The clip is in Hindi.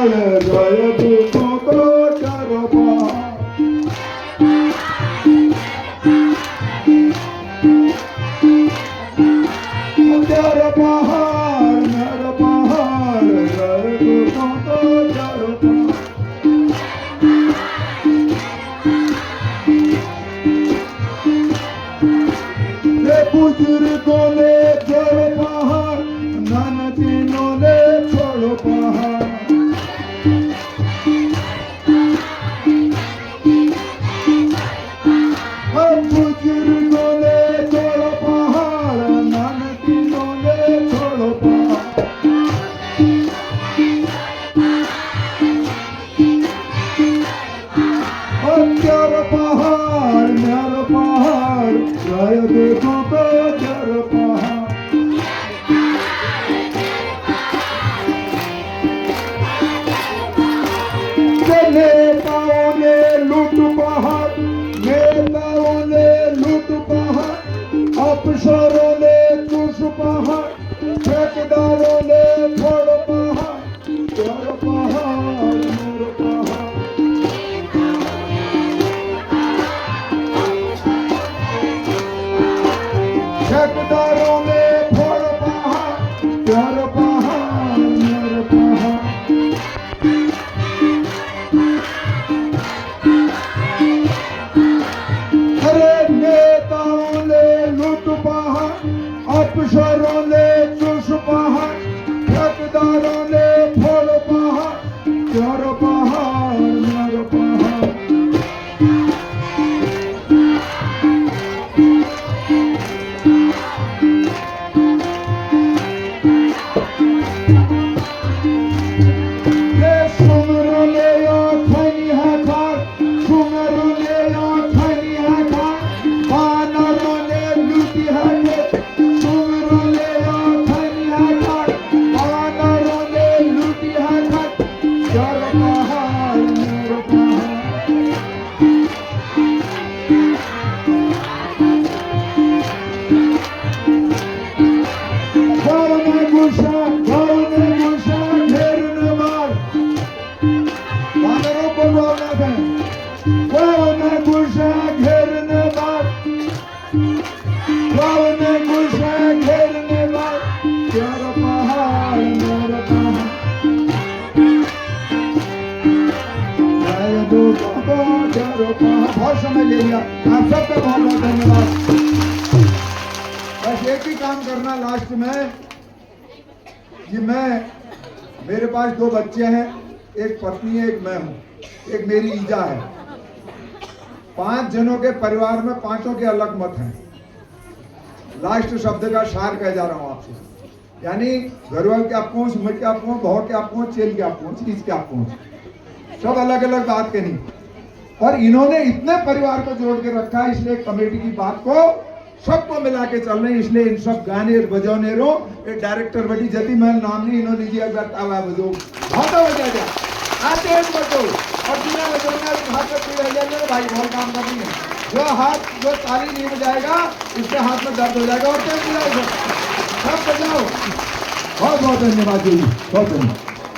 गए दुखों को चारों पहाड़। चारों पहाड़ मेरे पहाड़ गए दुखों को चारों पहाड़। बुजुर्गों ने छोड़ो पहाड़, ननदीनों ने छोड़ो पहाड़। बुजुर्गों ने छोड़ो पहाड़, ननदीनों ने छोड़ो पहाड़। चारों पहाड़ मेरे पहाड़ गए देखो को चारों पहाड़। नेताओं ने लूट पहाड़, नेताओं ने लूट पहाड़, अफसरों ने चूस पहाड़, ठेकेदारों ने फोड़ पहाड़। चारों पहाड़ मेरे पहाड़। ठेकेदारों ने फोड़ पहाड़, चारों पहाड़ मेरे पहाड़। नेताओं ने लूट पहाड़, अफसरों ने चूस पहाड़, ठेकेदारों ने फोड़ पहाड़। चारों पहाड़ मेरे पहाड़। सुमरों ने खनी है खार, सुमरों ने खनी है खार, बानरों ने लूटी है खेत। सुमरों ने खनी है खार, बानरों ने लूटी है खेत। चारों पहाड़ मेरे पहाड़। गाँव में घुसा घेरने मार, बानरों को बोलना था। गाँव में घुसा घेरने मार, गाँव में घुसा घेरने मार। चारों पहाड़ मेरे पहाड़। गए दुखों को चारों पहाड़। बहुत समय ले लिया, आप सबका बहुत बहुत धन्यवाद। बस एक ही काम करना लास्ट में कि मेरे पास 2 बच्चे हैं, एक पत्नी है, एक मैं हूँ, एक मेरी ईजा है। 5 जनों के परिवार में 5 के अलग मत हैं। लास्ट शब्द का सार कह जा रहा हूँ आपसे, यानी घरवाल क्या पहुंच, मैं क्या पहुंच, भाव क्या पहुंच, चेल क्या पहुंच, चीज क्या पहुंच, सब अलग अलग बात के नहीं। और इन्होंने इतने परिवार को जोड़ के रखा है, इसलिए कमेटी की बात को सबको मिला के चल रहे हैं। इसलिए इन सब गाने बजौने रो एक डायरेक्टर बड़ी जति महल नाम नहीं इन्होंने जी करता हुआ बजो बहुत बजा जा आते हैं बजो और बिना बजोना हाथ में पीड़ हो जाएगा। भाई बहुत काम करनी है, जो ताली नहीं बजाएगा उसके हाथ में दर्द हो जाएगा। और सब बजाओ। बहुत बहुत धन्यवाद जी, बहुत धन्यवाद।